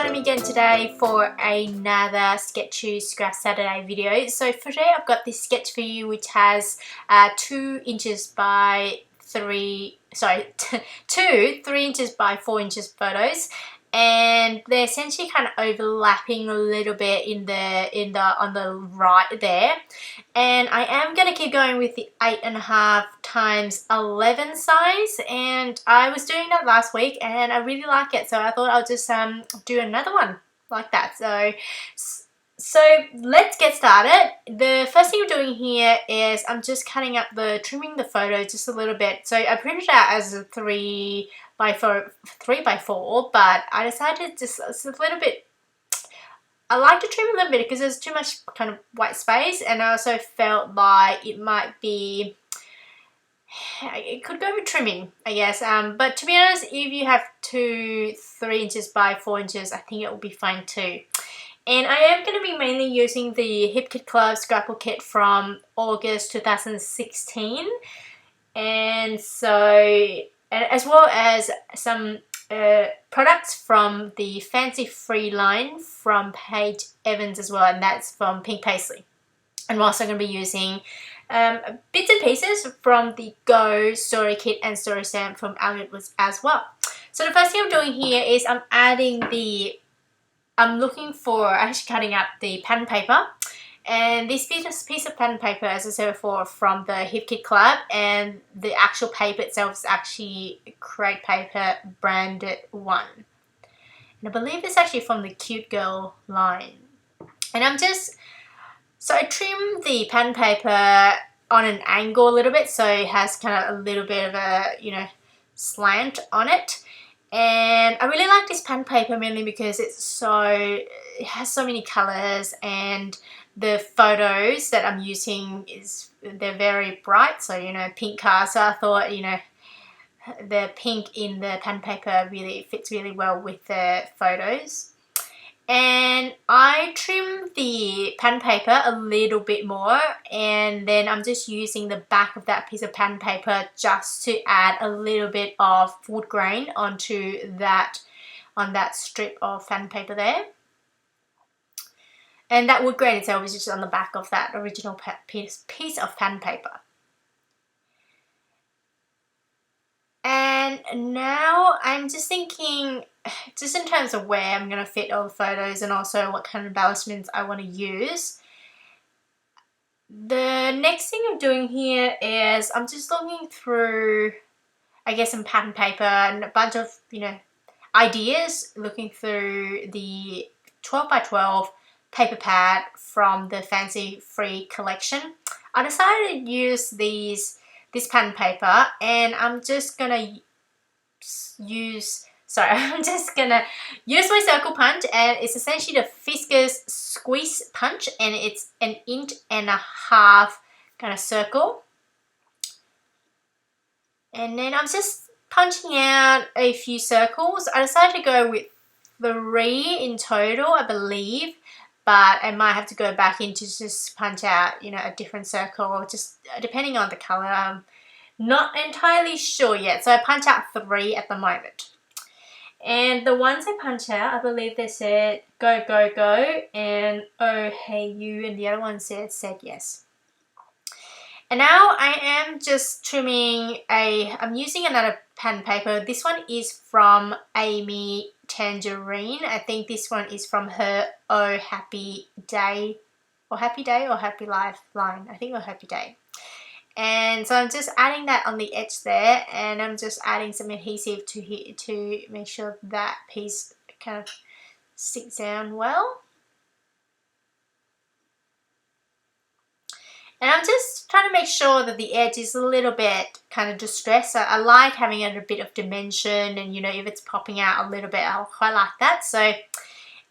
joining me again today for another Sketch Scrap Saturday video. So for today I've got this sketch for you which has 2 inches by 3, sorry, 3 inches by 4 inches photos, and they're essentially kind of overlapping a little bit on the right there. And I am going to keep going with the 8.5 times 11 size, and I was doing that last week and I really like it, so I thought I'll just do another one like that. So let's get started. The first thing I'm doing here is I'm just trimming the photo just a little bit. So I printed it out as a 3 by 4, but I decided it's a little bit, I like to trim a little bit because there's too much kind of white space, and I also felt like it could go with trimming, I guess. But to be honest, if you have 3 inches by 4 inches, I think it will be fine too. And I am going to be mainly using the Hip Kit Club scrapbook kit from August 2016, and as well as some products from the Fancy Free line from Paige Evans as well, and that's from Pink Paisley. I'm also going to be using bits and pieces from the Go Story Kit and Story Stamp from Elliot as well. So the first thing I'm doing here is I'm actually cutting up the pattern paper. And this piece of pattern paper, as I said before, from the Hip Kit Club, and the actual paper itself is actually Create Paper branded 1. And I believe it's actually from the Cute Girl line. And I trim the pattern paper on an angle a little bit, so it has kind of a little bit of a, slant on it. And I really like this pattern paper mainly because it has so many colors, and the photos that I'm using they're very bright, so pink cars. So I thought the pink in the pen paper really fits really well with the photos. And I trim the pen paper a little bit more, and then I'm just using the back of that piece of pen paper just to add a little bit of wood grain on that strip of pen paper there. And that wood grain itself is just on the back of that original piece of pen paper. And now I'm just thinking, just in terms of where I'm going to fit all the photos and also what kind of embellishments I want to use. The next thing I'm doing here is I'm just looking through, I guess, some pattern paper and a bunch of, ideas, looking through the 12 by 12 paper pad from the Fancy Free collection. I decided to use this pattern paper, and I'm just gonna use my circle punch, and it's essentially the Fiskars squeeze punch, and it's an 1.5 inch kind of circle. And then I'm just punching out a few circles. I decided to go with 3 in total, I believe, but I might have to go back in to just punch out, a different circle, or just depending on the color. I'm not entirely sure yet. So I punch out 3 at the moment. And the ones I punch out, I believe they said go, go, go, and oh, hey, you, and the other one said yes. And now I am just trimming I'm using another pen paper. This one is from Amy Tangerine. I think this one is from her Oh Happy Day or Happy Life line. I think Oh Happy Day. And so I'm just adding that on the edge there, and I'm just adding some adhesive to make sure that piece kind of sticks down well. And I'm just trying to make sure that the edge is a little bit kind of distressed. So I like having a bit of dimension, and if it's popping out a little bit, I'll quite like that. So,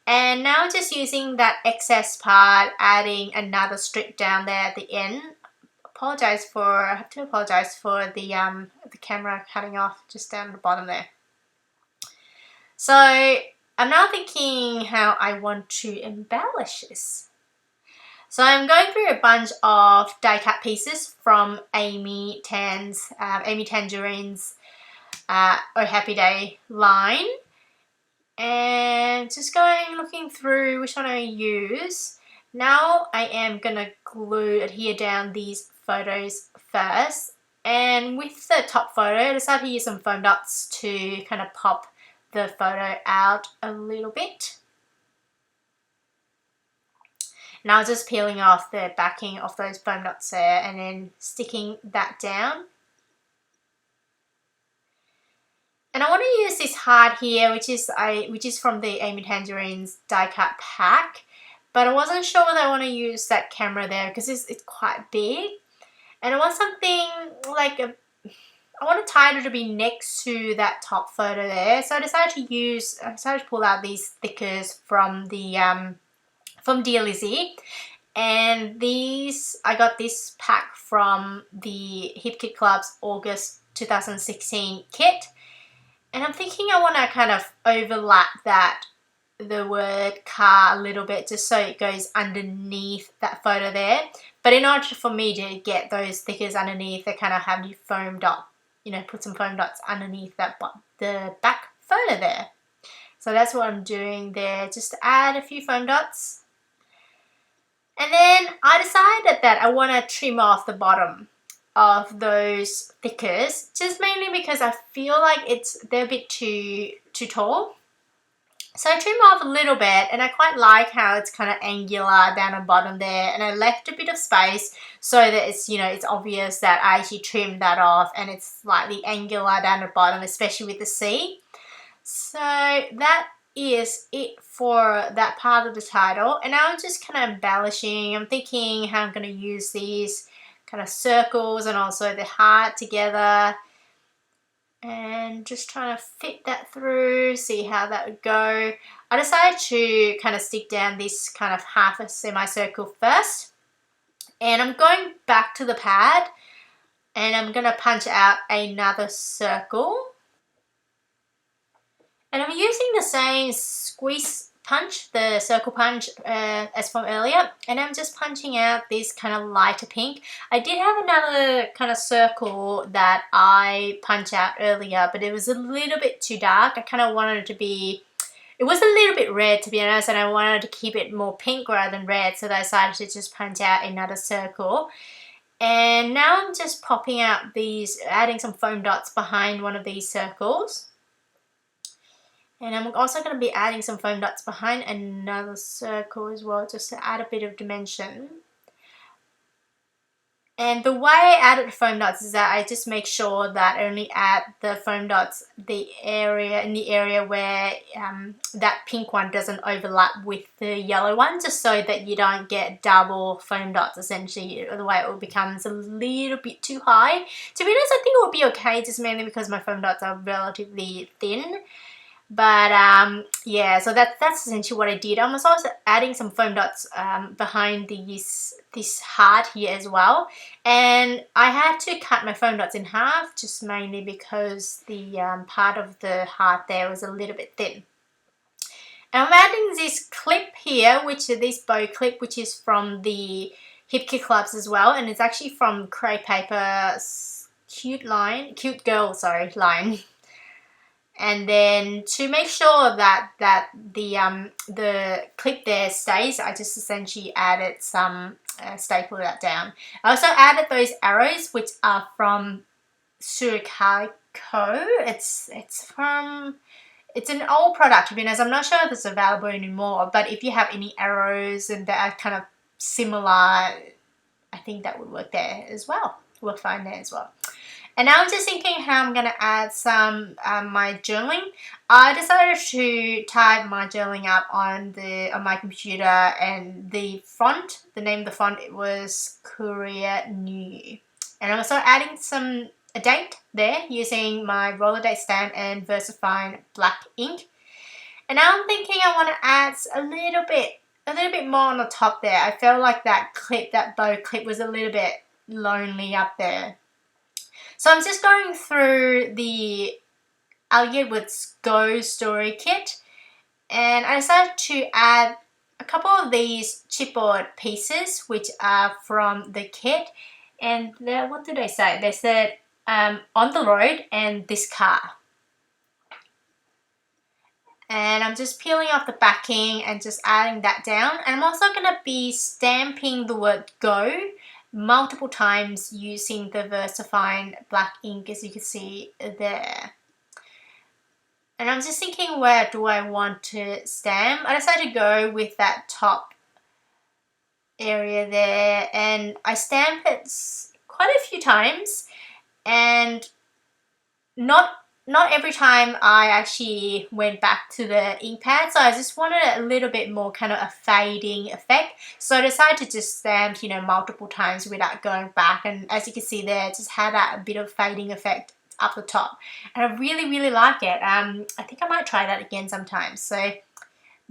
and now I'm just using that excess part, adding another strip down there at the end. I have to apologize for the camera cutting off just down the bottom there. So I'm now thinking how I want to embellish this. So I'm going through a bunch of die cut pieces from Amy Tangerine's Oh Happy Day line. And just looking through which one I use. Now I am gonna adhere down these photos first. And with the top photo, I decided to use some foam dots to kind of pop the photo out a little bit. Now just peeling off the backing of those foam dots there and then sticking that down. And I want to use this heart here, which is from the Amy Tangerine's die cut pack. But I wasn't sure whether I want to use that camera there because it's quite big. And I want something like I want a title to be next to that top photo there. So I decided to pull out these stickers from Dear Lizzie. And I got this pack from the Hip Kit Club's August 2016 kit. And I'm thinking I want to kind of overlap the word car a little bit just so it goes underneath that photo there. But in order for me to get those stickers underneath, they kind of have you foam dot, put some foam dots underneath the back photo there. So that's what I'm doing there, just to add a few foam dots. And then I decided that I want to trim off the bottom of those stickers, just mainly because I feel like they're a bit too tall. So I trim off a little bit, and I quite like how it's kind of angular down the bottom there, and I left a bit of space so that it's obvious that I actually trimmed that off and it's slightly angular down the bottom, especially with the C. So that is it for that part of the title, and now I'm just kind of embellishing. I'm thinking how I'm going to use these kind of circles and also the heart together, and just trying to fit that through, see how that would go. I decided to kind of stick down this kind of half a semicircle first, and I'm going back to the pad and I'm going to punch out another circle. And I'm using the same squeeze punch, the circle punch as from earlier, and I'm just punching out this kind of lighter pink. I did have another kind of circle that I punched out earlier, but it was a little bit too dark. I kind of wanted it to be, it was a little bit red to be honest, and I wanted to keep it more pink rather than red, so I decided to just punch out another circle. And now I'm just popping out adding some foam dots behind one of these circles. And I'm also going to be adding some foam dots behind another circle as well, just to add a bit of dimension. And the way I added the foam dots is that I just make sure that I only add the foam dots in the area where that pink one doesn't overlap with the yellow one, just so that you don't get double foam dots essentially. Otherwise it becomes a little bit too high. To be honest, I think it will be okay, just mainly because my foam dots are relatively thin. But yeah, so that's essentially what I did. I was also adding some foam dots behind this heart here as well, and I had to cut my foam dots in half, just mainly because the part of the heart there was a little bit thin. And I'm adding this clip here, this bow clip, which is from the Hip Kit Clubs as well, and it's actually from Create Paper's Cute Girl line. And then to make sure that the clip there stays, I just essentially added some staple that down. I also added those arrows, which are from Calico. It's an old product, to be honest. I'm not sure if it's available anymore, but if you have any arrows and that are kind of similar, I think that would work there as well. We'll find there as well. And now I'm just thinking how I'm going to add some my journaling. I decided to type my journaling up on my computer, and the name of the font, it was Korea New. And I'm also adding a date there using my roller date stamp and VersaFine black ink. And now I'm thinking I want to add a little bit more on the top there. I felt like that bow clip was a little bit lonely up there. So I'm just going through the Alligator Woods Go Story Kit, and I decided to add a couple of these chipboard pieces, which are from the kit. And what did they say? They said on the road and this car. And I'm just peeling off the backing and just adding that down. And I'm also going to be stamping the word go multiple times using the VersaFine black ink, as you can see there. And I'm just thinking, where do I want to stamp? I decided to go with that top area there, and I stamp it quite a few times, and not every time I actually went back to the ink pad, so I just wanted a little bit more kind of a fading effect. So I decided to just stamp, you know, multiple times without going back, and as you can see there, it just had that bit of fading effect up the top, and I really like it. I think I might try that again sometime. So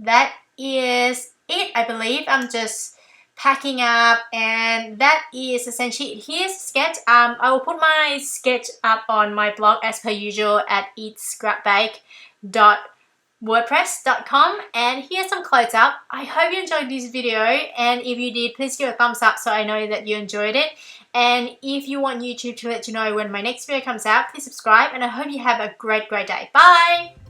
that is it, I believe. I'm just packing up, and that is essentially it. Here's a sketch. I will put my sketch up on my blog as per usual at eatscrapbake.wordpress.com, and here's some close up. I hope you enjoyed this video, and if you did, please give a thumbs up so I know that you enjoyed it. And if you want YouTube to let you know when my next video comes out, please subscribe, and I hope you have a great day. Bye!